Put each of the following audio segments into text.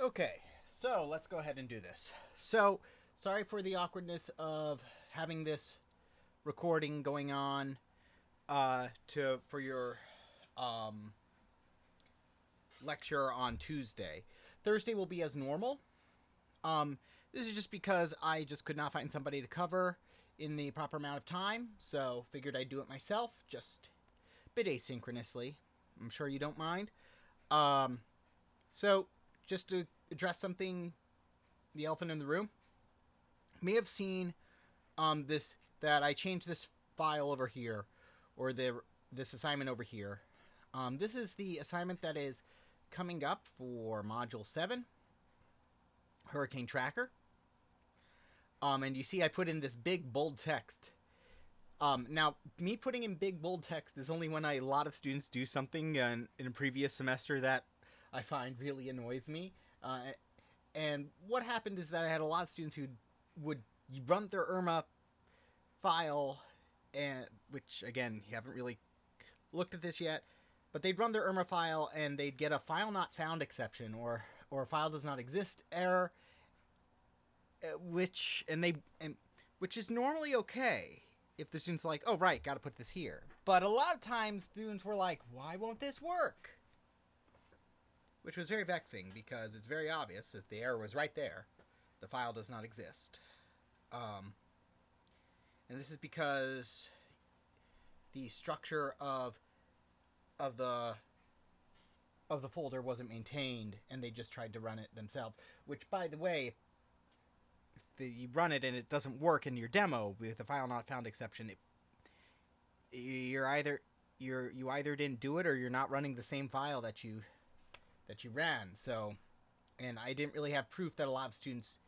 Okay, so let's go ahead and do this. So, sorry for the awkwardness of having this recording going on to for your um, lecture on Tuesday. Thursday will be as normal. This is just because I just could not find somebody to cover in the proper amount of time, so figured I'd do it myself, just a bit asynchronously. I'm sure you don't mind. Um, so, just to address something, the elephant in the room, you may have seen this that I changed this file over here, or this assignment over here. This is the assignment that is coming up for Module 7, Hurricane Tracker. And you see I put in this big bold text. Now, me putting in big bold text is only when a lot of students do something in a previous semester that I find really annoys me. And what happened is that I had a lot of students who would run their IRMA file, and which, again, you haven't really looked at this yet, but they'd run their IRMA file and they'd get a file not found exception or a file does not exist error, which is normally okay if the student's like, oh right, got to put this here. But a lot of times students were like, why won't this work? Which was very vexing because it's very obvious that the error was right there. The file does not exist. And this is because the structure of the folder wasn't maintained, and they just tried to run it themselves. Which, by the way, if you run it and it doesn't work in your demo with the file not found exception, you either didn't do it or you're not running the same file that you ran. So, and I didn't really have proof that a lot of students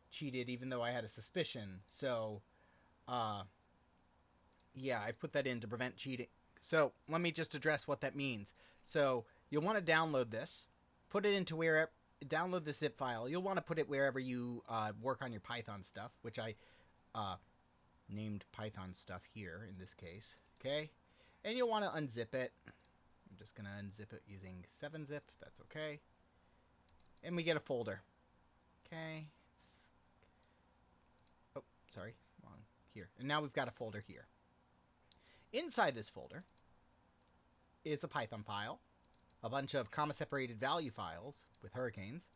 cheated, even though I had a suspicion. So, yeah, I've put that in to prevent cheating. So let me just address what that means. So you'll want to download this, put it into download the zip file. You'll want to put it wherever you work on your Python stuff, which I named Python stuff here in this case. Okay, and you'll want to unzip it. I'm just gonna unzip it using 7-zip. That's okay. And we get a folder. Okay. Oh, sorry, wrong here. And now we've got a folder here. Inside this folder is a Python file, a bunch of comma-separated value files with hurricanes,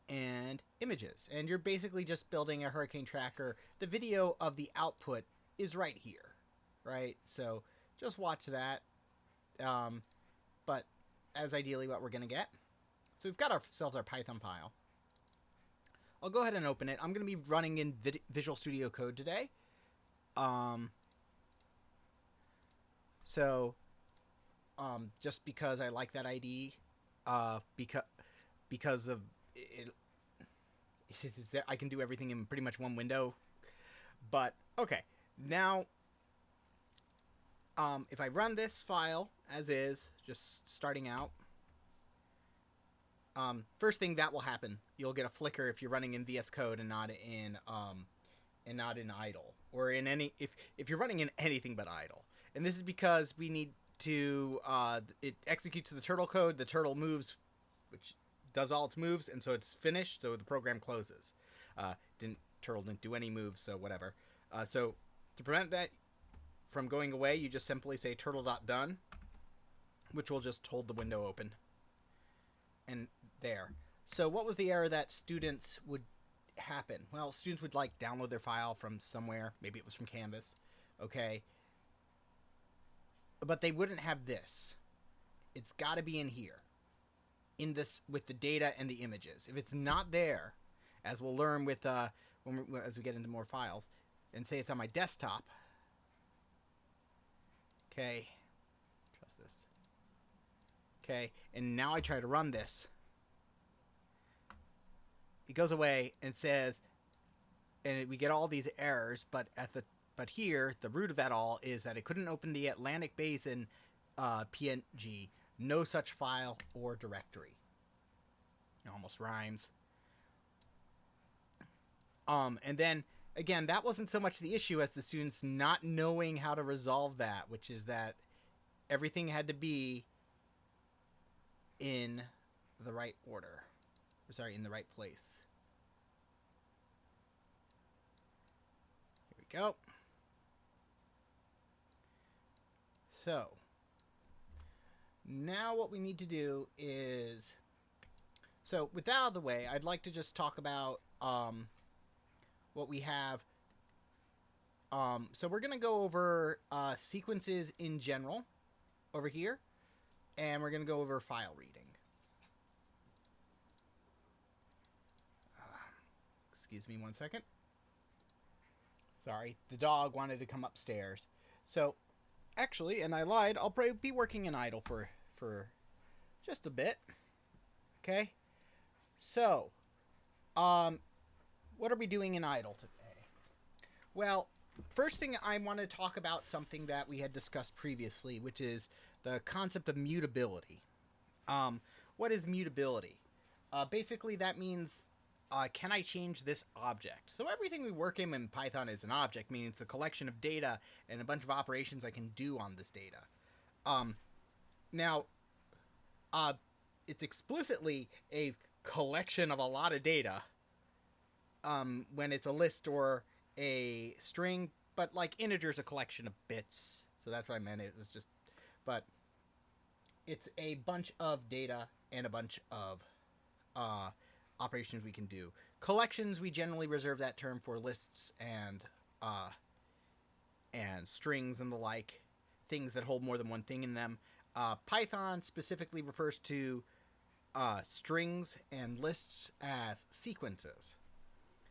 and images. And you're basically just building a hurricane tracker. The video of the output is right here, right? So just watch that. But as ideally what we're going to get. So we've got ourselves our Python file. I'll go ahead and open it. I'm going to be running in Visual Studio Code today. So, just because I like that ID, because of it, I can do everything in pretty much one window. But okay, now, if I run this file as is, just starting out, first thing that will happen, you'll get a flicker if you're running in VS Code and not in idle, or in any if you're running in anything but idle. And this is because we need to it executes the turtle code, the turtle moves, which does all its moves, and so it's finished, so the program closes. Turtle didn't do any moves, so whatever. So to prevent that from going away, you just simply say turtle.done, which will just hold the window open. And there. So what was the error that students would happen? Well, students would like download their file from somewhere. Maybe it was from Canvas. Okay. But they wouldn't have this. It's got to be in here. In this, with the data and the images. If it's not there, as we'll learn with as we get into more files, and say it's on my desktop. Okay. Trust this. Okay, and now I try to run this. It goes away and says, and we get all these errors, but here, the root of that all is that it couldn't open the Atlantic Basin PNG, no such file or directory. It almost rhymes. And then, again, that wasn't so much the issue as the students not knowing how to resolve that, which is that everything had to be in the right order. Or sorry, in the right place. Here we go. So, now what we need to do is... So, with that out of the way, I'd like to just talk about what we have. So we're going to go over sequences in general over here, and we're going to go over file reading. Excuse me one second. Sorry, the dog wanted to come upstairs. So, actually, and I lied, I'll probably be working in idle for just a bit. Okay? So, what are we doing in idle today? Well, first thing I want to talk about something that we had discussed previously, which is the concept of mutability. What is mutability? Basically, that means, can I change this object? So everything we work in Python is an object, meaning it's a collection of data and a bunch of operations I can do on this data. Now, it's explicitly a collection of a lot of data when it's a list or a string, but like integer is a collection of bits, so that's what I meant. It was just, but it's a bunch of data and a bunch of operations we can do. Collections, we generally reserve that term for lists and strings and the like, things that hold more than one thing in them. Python specifically refers to strings and lists as sequences.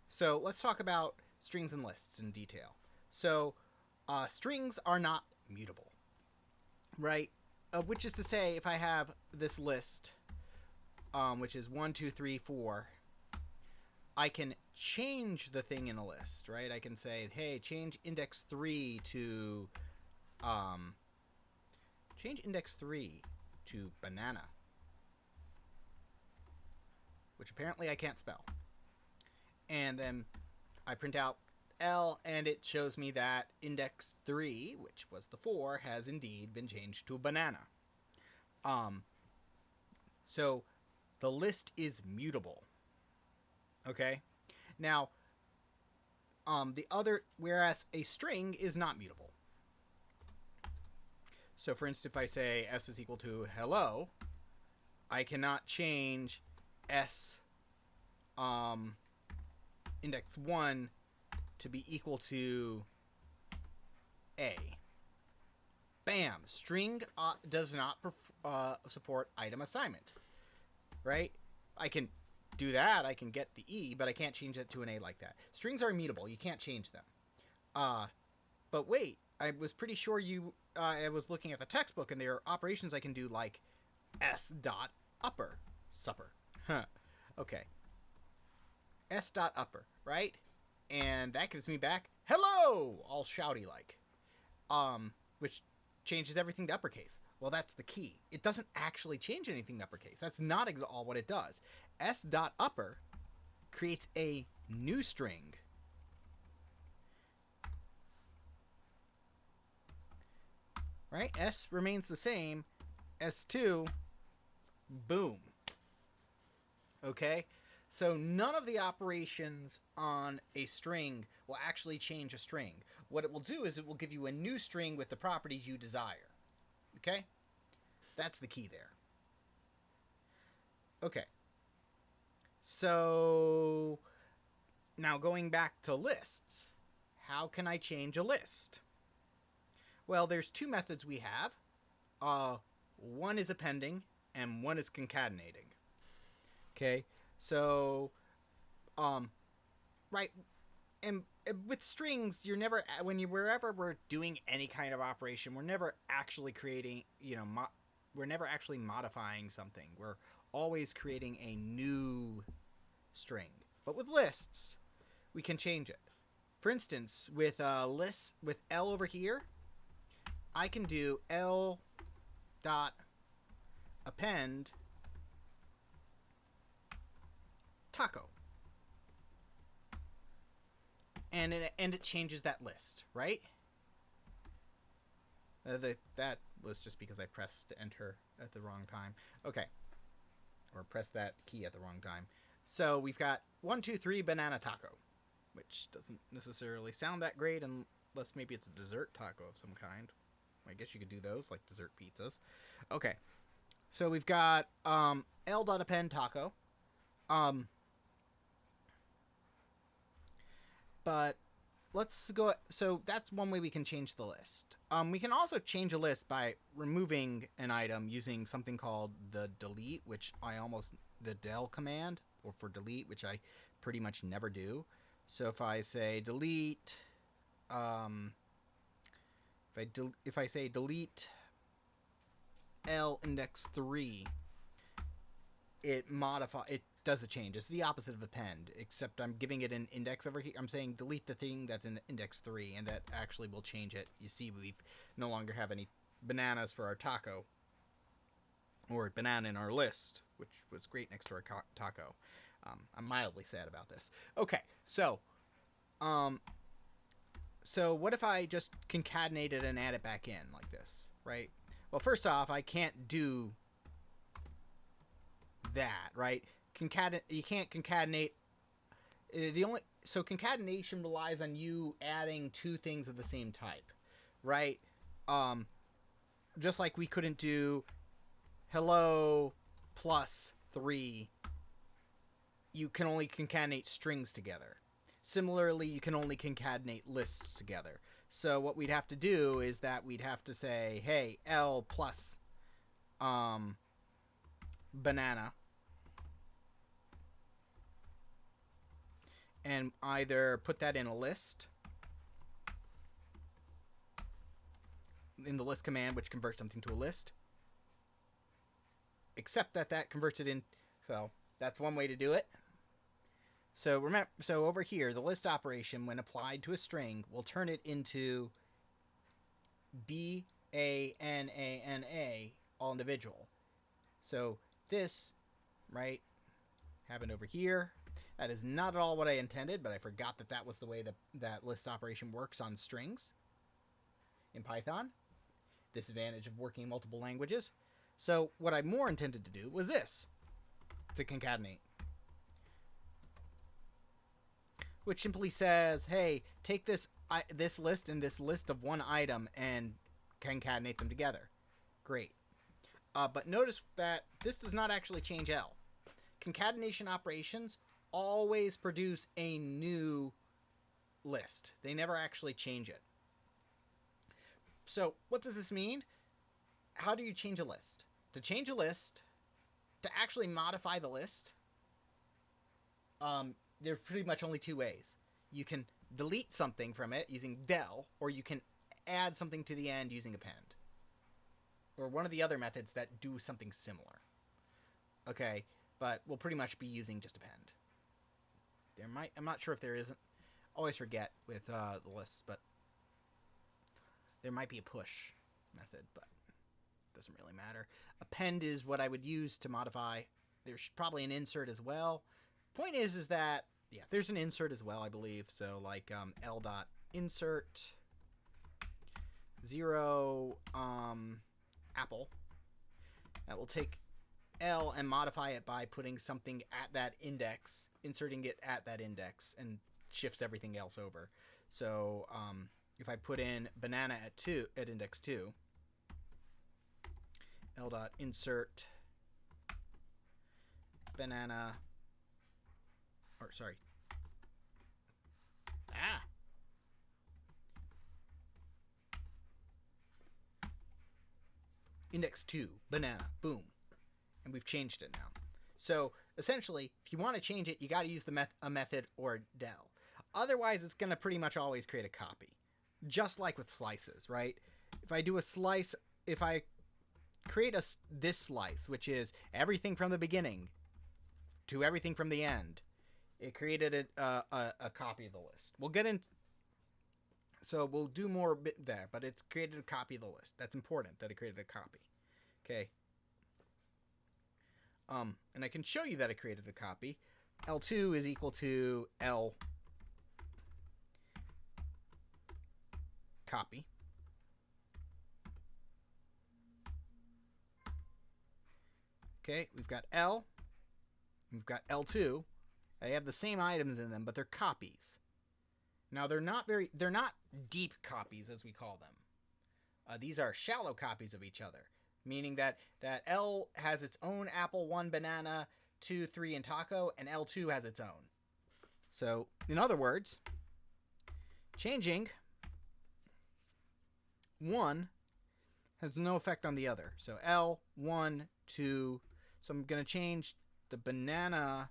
So let's talk about strings and lists in detail. So strings are not mutable, right? Which is to say, if I have this list, which is 1, 2, 3, 4, I can change the thing in a list, right? I can say, hey, change index 3 to banana, which apparently I can't spell. And then I print out L, and it shows me that index 3, which was the 4, has indeed been changed to a banana. So the list is mutable. Okay? Now, whereas a string is not mutable. So for instance, if I say s is equal to hello, I cannot change s index 1 to be equal to a. Bam! String does not support item assignment, right? I can do that, I can get the E, but I can't change it to an A like that. Strings are immutable, you can't change them. But wait, I was pretty sure I was looking at the textbook and there are operations I can do like s dot upper, supper. Okay. S dot upper, right? And that gives me back hello, all shouty like, which changes everything to uppercase. Well, that's the key. It doesn't actually change anything to uppercase. That's not all what it does. S dot upper creates a new string. Right? S remains the same. S2, boom. Okay? So none of the operations on a string will actually change a string. What it will do is it will give you a new string with the properties you desire. Okay? That's the key there. Okay. So now going back to lists, how can I change a list? Well, there's two methods we have. One is appending and one is concatenating. Okay? So, right, and with strings, you're never, wherever we're doing any kind of operation, we're never actually creating, we're never actually modifying something. We're always creating a new string. But with lists, we can change it. For instance, with lists, with L over here, I can do L dot append taco. And it changes that list, right? That was just because I pressed enter at the wrong time. Okay. Or pressed that key at the wrong time. So we've got 1, 2, 3 banana taco, which doesn't necessarily sound that great unless maybe it's a dessert taco of some kind. I guess you could do those like dessert pizzas. Okay, so we've got L.append taco. Um, but let's go. So that's one way we can change the list. We can also change a list by removing an item using something called the delete, which the del command, or for delete, which I pretty much never do. So if I say delete, if I say delete L index 3, it does a change. It's the opposite of append, except I'm giving it an index over here. I'm saying delete the thing that's in index 3, and that actually will change it. You see, we no longer have any bananas for our taco, or banana in our list, which was great next to our taco. I'm mildly sad about this. Okay, so what if I just concatenate it and add it back in like this, right? Well, first off, I can't do that, right? You can't concatenate. Concatenation relies on you adding two things of the same type, right? Just like we couldn't do hello plus 3. You can only concatenate strings together. Similarly, you can only concatenate lists together. So what we'd have to do is that we'd have to say, hey, L plus banana, and either put that in a list, in the list command, which converts something to a list, except that converts it in. So that's one way to do it. So remember, so over here, the list operation, when applied to a string, will turn it into BANANA, all individual. So this, right, happened over here. That is not at all what I intended, but I forgot that was the way that list operation works on strings in Python. Disadvantage of working in multiple languages. So what I more intended to do was this, to concatenate, which simply says, hey, take this list and this list of one item and concatenate them together. Great. But notice that this does not actually change L. Concatenation operations always produce a new list. They never actually change it. So what does this mean? How do you change a list? To change a list, to actually modify the list, there's pretty much only two ways. You can delete something from it using del, or you can add something to the end using append, or one of the other methods that do something similar. Okay, but we'll pretty much be using just append. I'm not sure if there isn't. Always forget with the lists, but there might be a push method, but it doesn't really matter. Append is what I would use to modify. There's probably an insert as well. Point is that, yeah, there's an insert as well, I believe. So like L.insert 0 apple. That will take L and modify it by putting something at that index, inserting it at that index, and shifts everything else over. So if I put in banana at index 2, L.insert banana, or sorry, index 2 banana, boom, and we've changed it now. So essentially, if you want to change it, you got to use a method or del. Otherwise, it's going to pretty much always create a copy, just like with slices, right? If I do a slice, if I create this slice, which is everything from the beginning to everything from the end, it created a copy of the list. We'll get in. So we'll do more bit there, but it's created a copy of the list. That's important that it created a copy. Okay. And I can show you that it created a copy. L2 is equal to L copy. Okay, we've got L. We've got L2. They have the same items in them, but they're copies. Now they're not deep copies as we call them. These are shallow copies of each other, meaning that L has its own apple, 1 banana, 2, 3, and taco, and L2 has its own. So, in other words, changing one has no effect on the other. So L, 1, 2. So I'm going to change the banana.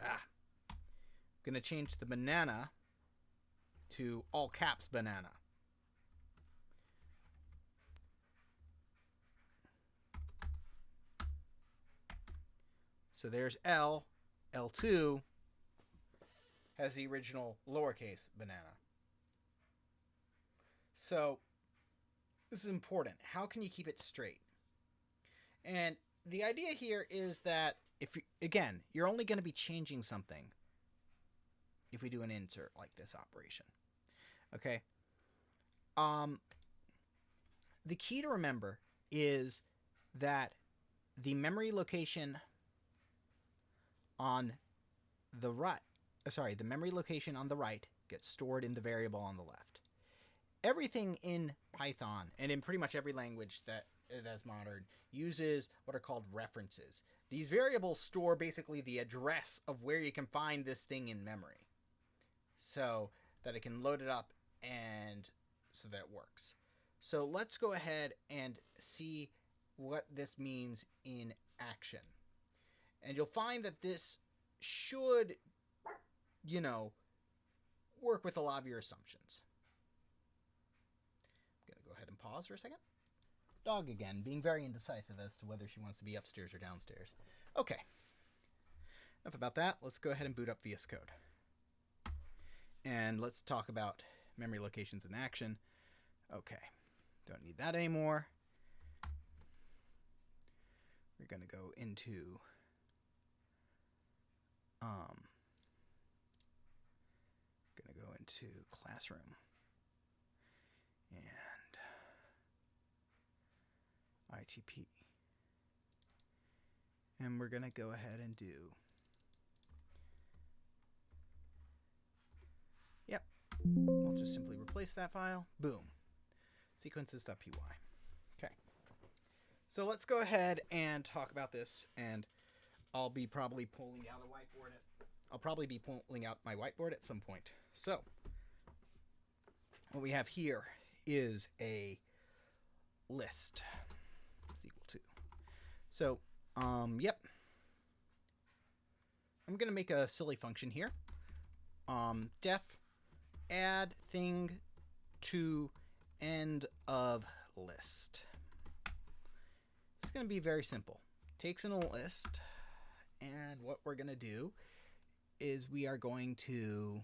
I'm going to change the banana to all caps banana. So there's L. L2 has the original lowercase banana. So this is important. How can you keep it straight? And the idea here is that you're only going to be changing something if we do an insert like this operation. Okay? The key to remember is that the memory location on the right, the memory location on the right gets stored in the variable on the left. Everything in Python and in pretty much every language that's modern uses what are called references. These variables store basically the address of where you can find this thing in memory, so that it can load it up and so that it works. So let's go ahead and see what this means in action. And you'll find that this should, work with a lot of your assumptions. I'm going to go ahead and pause for a second. Dog again, being very indecisive as to whether she wants to be upstairs or downstairs. Okay. Enough about that. Let's go ahead and boot up VS Code. And let's talk about memory locations in action. Okay. Don't need that anymore. We're going to go into classroom and ITP, and we're going to go ahead and do we'll just simply replace that file. Boom. Sequences.py. Okay. So let's go ahead and talk about this, and I'll be probably pulling out a whiteboard. I'll probably be pulling out my whiteboard at some point. So what we have here is a list. Is equal to. So, I'm going to make a silly function here. Def add thing to end of list. It's going to be very simple. Takes in a list, and what we're going to do is we are going to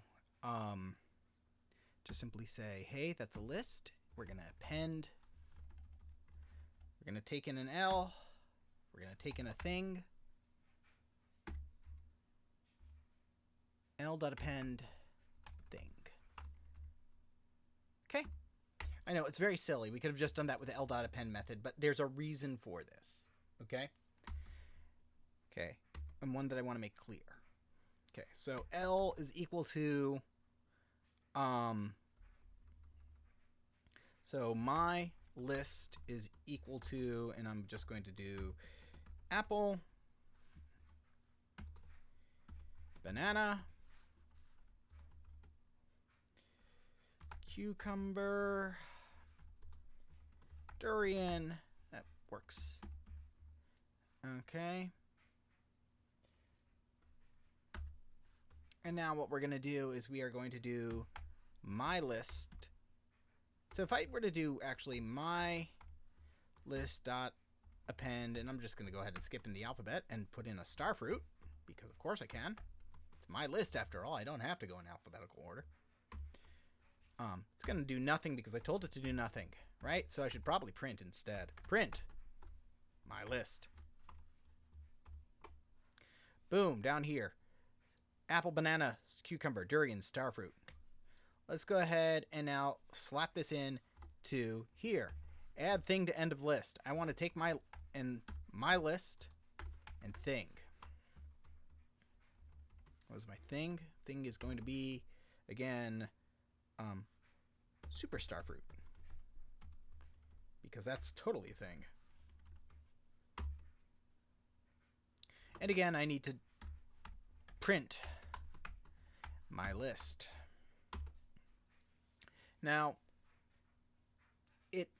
just simply say, hey, that's a list. We're going to append. We're going to take in an L. We're going to take in a thing. L.append thing. Okay. I know, it's very silly. We could have just done that with the L.append method, but there's a reason for this. Okay? Okay. And one that I want to make clear. Okay, so L is equal to, so my list is equal to, and I'm just going to do apple, banana, cucumber, durian. That works. Okay. And now what we're going to do is we are going to do my list. So if I were to do actually my list dot append, and I'm just going to go ahead and skip in the alphabet and put in a star fruit, because of course I can. It's my list after all. I don't have to go in alphabetical order. It's going to do nothing because I told it to do nothing, right? So I should probably print instead. Print my list. Boom, down here. Apple, banana, cucumber, durian, starfruit. Let's go ahead and now slap this in to here. Add thing to end of list. I want to take my list and thing. was my thing. Thing is going to be, again, superstar fruit. Because that's totally a thing. And again, I need to print my list. Now, it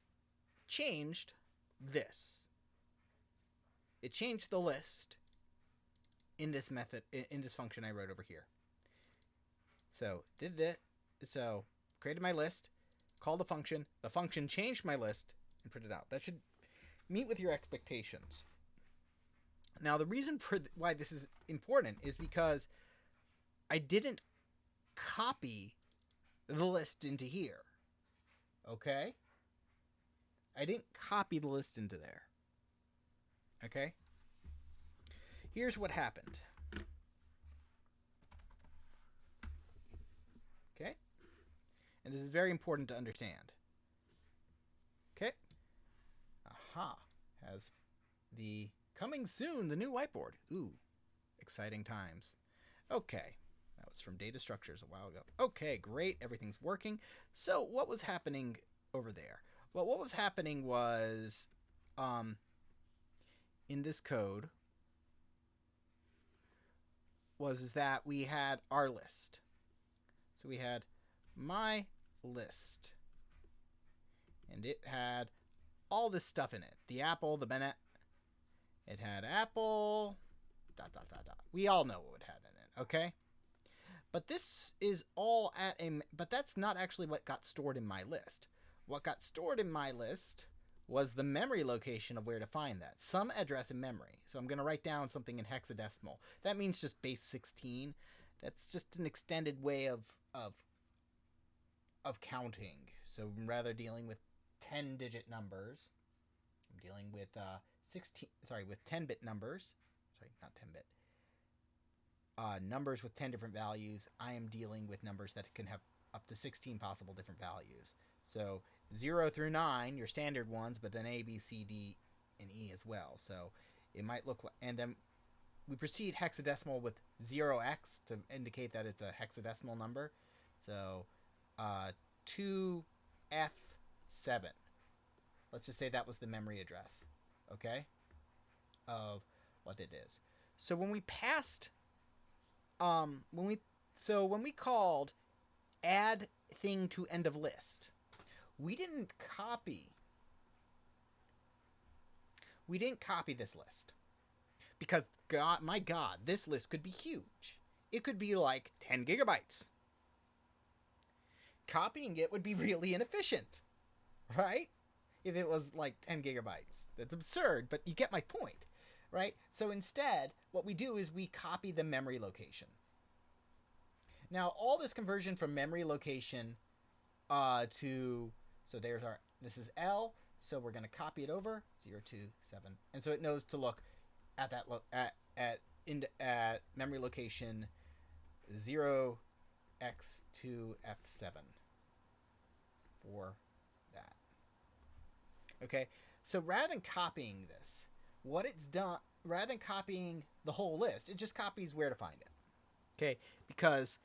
changed this. It changed the list in this method, in this function I wrote over here. So, did this. So, created my list, called the function changed my list, and printed it out. That should meet with your expectations. Now, the reason for why this is important is because I didn't copy the list into here. Okay? I didn't copy the list into there. Okay? Here's what happened. Okay? And this is very important to understand. Okay? Aha. Has the coming soon, the new whiteboard. Ooh. Exciting times. Okay. That was from Data Structures a while ago. Okay, great. Everything's working. So what was happening over there? Well, what was happening was in this code is that we had our list. So we had my list. And it had all this stuff in it. The apple, the Bennett. It had apple, ... We all know what it had in it, okay? But this is all at a... But that's not actually what got stored in my list. What got stored in my list was the memory location of where to find that. Some address in memory. So I'm going to write down something in hexadecimal. That means just base 16. That's just an extended way of counting. So rather dealing with 10-digit numbers, I'm dealing with 10-bit numbers. Sorry, not 10-bit. Numbers with 10 different values. I am dealing with numbers that can have up to 16 possible different values. So 0 through 9, your standard ones, but then A, B, C, D, and E as well. So it might look like, and then we proceed hexadecimal with 0x to indicate that it's a hexadecimal number. So 2F7. Let's just say that was the memory address, okay, of what it is. So when we passed, when we called add thing to end of list, we didn't copy this list because my God, this list could be huge. It could be like 10 gigabytes. Copying it would be really inefficient, right? If it was like 10 gigabytes. That's absurd, but you get my point, right? So instead, what we do is we copy the memory location. Now, all this conversion from memory location so this is L, so we're going to copy it over, 0, 2, 7. And so it knows to look at that at memory location 0x2f7 for that. Okay, so rather than copying this, what it's done, rather than copying the whole list, it just copies where to find it. Okay, because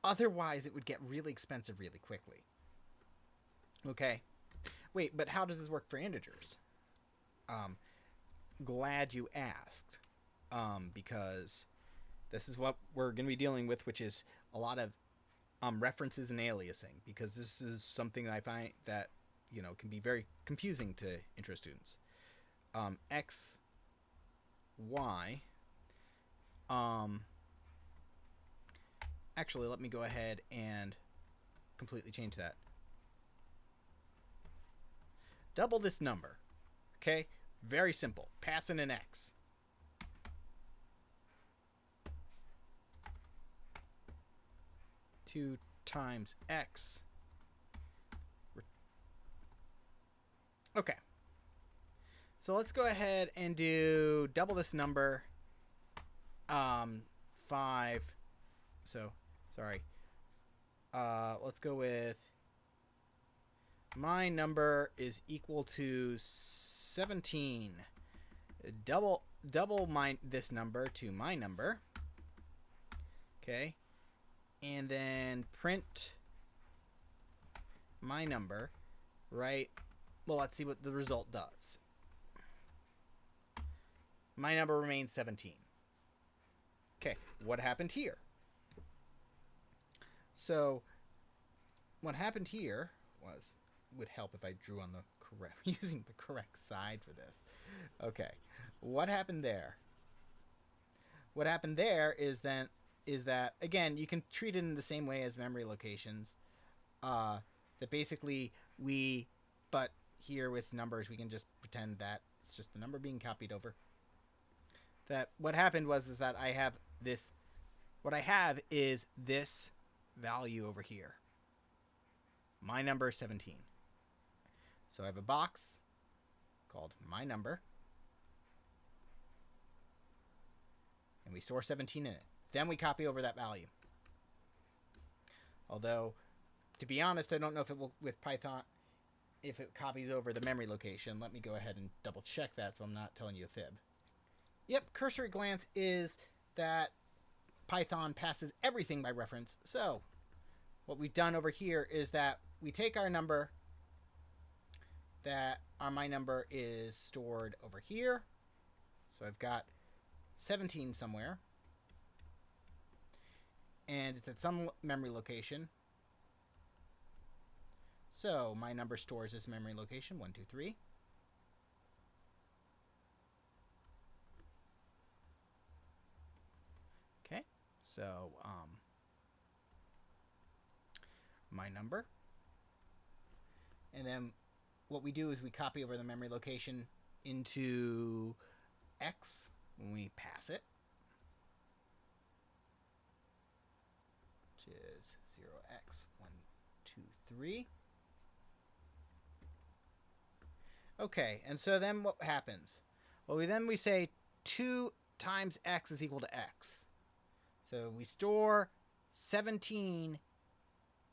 otherwise it would get really expensive really quickly. Okay, wait, but how does this work for integers? Glad you asked, because this is what we're going to be dealing with, which is a lot of references and aliasing, because this is something that I find that, you know, can be very confusing to intro students. X, Y. Actually, let me go ahead and completely change that. Double this number. Okay? Very simple. Pass in an X. Two times X. Okay. So let's go ahead and do double this number. 5. So, sorry. Let's go with my number is equal to 17. Double this number to my number. Okay. And then print my number, right? Well, let's see what the result does. My number remains 17. Okay, what happened here? So, what happened here was, would help if I drew on the correct, using the correct side for this. Okay, what happened there? What happened there is that again, you can treat it in the same way as memory locations. That basically but here with numbers, we can just pretend that it's just the number being copied over. That what happened was is that I have this. What I have is this value over here. My number is 17. So I have a box called my number, and we store 17 in it. Then we copy over that value. Although, to be honest, I don't know if it will, with Python, if it copies over the memory location. Let me go ahead and double check that so I'm not telling you a fib. Yep, cursory glance is that Python passes everything by reference. So what we've done over here is that we take our number, that my number is stored over here. So I've got 17 somewhere, and it's at some memory location. So my number stores this memory location, 1, 2, 3. Okay, so my number. And then what we do is we copy over the memory location into X when we pass it, which is 0x, 1, 2, 3. Okay, and so then what happens? Well, we say 2 times x is equal to x. So we store 17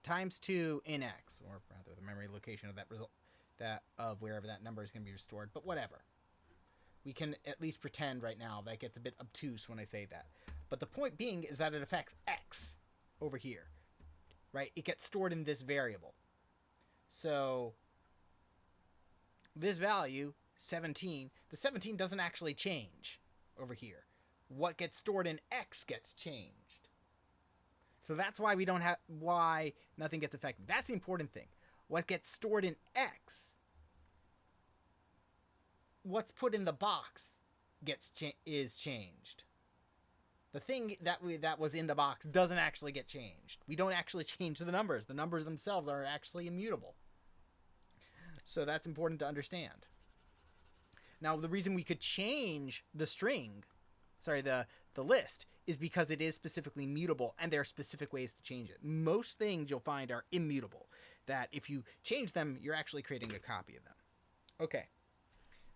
times 2 in x, or rather the memory location of that result, that of wherever that number is going to be restored, but whatever. We can at least pretend right now. That gets a bit obtuse when I say that. But the point being is that it affects x over here, right? It gets stored in this variable. So this value, 17, the 17 doesn't actually change over here. What gets stored in x gets changed. So that's why we don't have, why nothing gets affected. That's the important thing. What gets stored in x, what's put in the box is changed. The thing that was in the box doesn't actually get changed. We don't actually change the numbers. The numbers themselves are actually immutable. So that's important to understand. Now, the reason we could change the string, the list, is because it is specifically mutable, and there are specific ways to change it. Most things you'll find are immutable, that if you change them, you're actually creating a copy of them. Okay.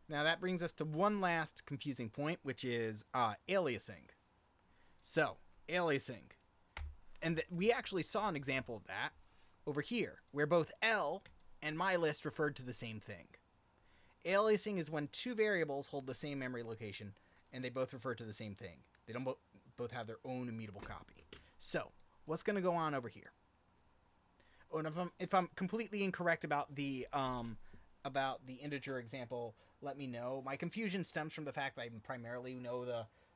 Now that brings us to one last confusing point, which is aliasing. So, aliasing. And we actually saw an example of that over here, where both L and my list referred to the same thing. Aliasing is when two variables hold the same memory location, and they both refer to the same thing. They don't both have their own immutable copy. So, what's going to go on over here? Oh, and if I'm completely incorrect about the integer example, let me know. My confusion stems from the fact that I primarily know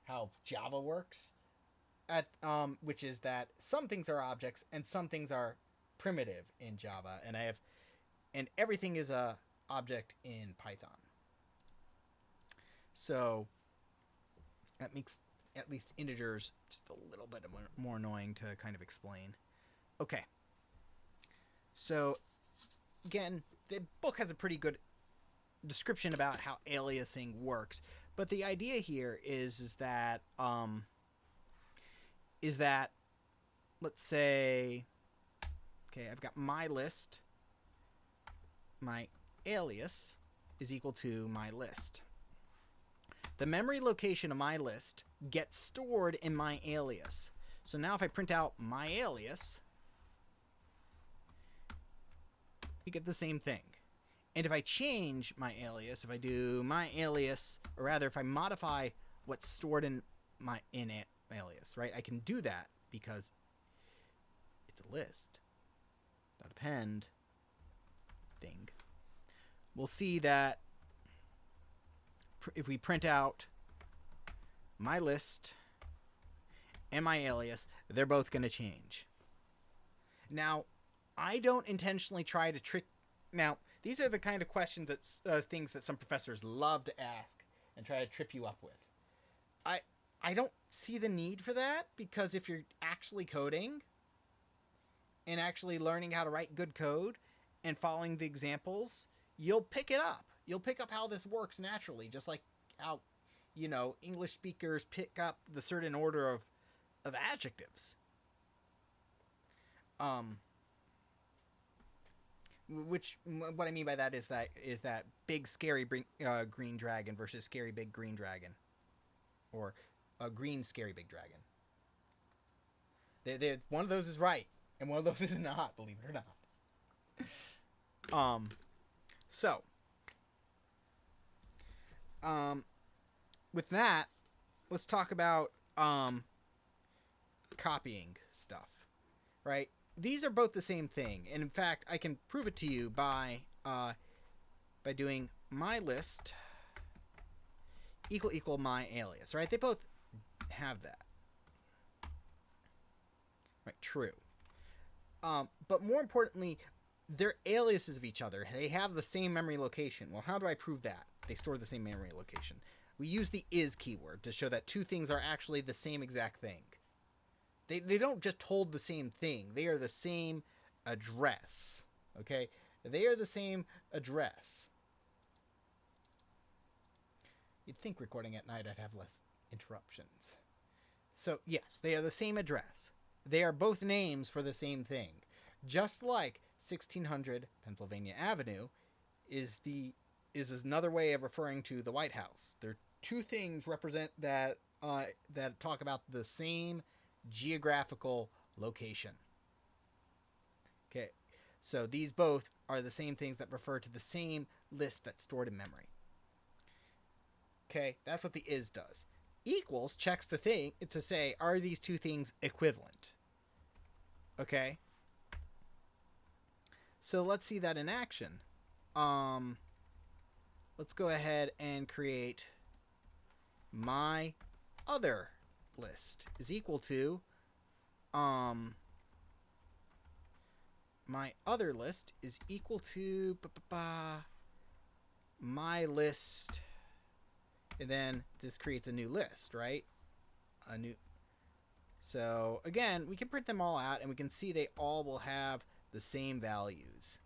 how Java works, which is that some things are objects and some things are primitive in Java, and everything is a object in Python. So that makes at least integers just a little bit more annoying to kind of explain. Okay. So again, the book has a pretty good description about how aliasing works, but the idea here is that let's say, okay, I've got my list, my alias is equal to my list. The memory location of my list gets stored in my alias. So now if I print out my alias, we get the same thing. And if I change my alias, if I do my alias, or rather if I modify what's stored in my alias, right? I can do that because it's a list, not append thing. We'll see that if we print out my list and my alias, they're both going to change. Now, I don't intentionally try to trick. Now, these are the kind of questions that things that some professors love to ask and try to trip you up with. I don't see the need for that, because if you're actually coding and actually learning how to write good code and following the examples, you'll pick it up. You'll pick up how this works naturally, just like how, English speakers pick up the certain order of adjectives. What I mean by that is that big scary green dragon versus scary big green dragon, or a green scary big dragon. One of those is right and one of those is not, believe it or not. So with that, let's talk about copying stuff, right? These are both the same thing, and in fact, I can prove it to you by doing my list equal my alias, right? They both have that, right? True. But more importantly, they're aliases of each other. They have the same memory location. Well, how do I prove that? They store the same memory location. We use the is keyword to show that two things are actually the same exact thing. They don't just hold the same thing. They are the same address. Okay? They are the same address. You'd think recording at night I'd have less interruptions. So, yes, they are the same address. They are both names for the same thing. Just like 1600 Pennsylvania Avenue is another way of referring to the White House. There are two things represent that talk about the same geographical location. Okay, so these both are the same things that refer to the same list that's stored in memory. Okay, that's what the is does. Equals checks the thing to say, are these two things equivalent? Okay, so let's see that in action. Let's go ahead and create my other list is equal to my other list is equal to my list, and then this creates a new list, right? So again, we can print them all out and we can see they all will have the same values.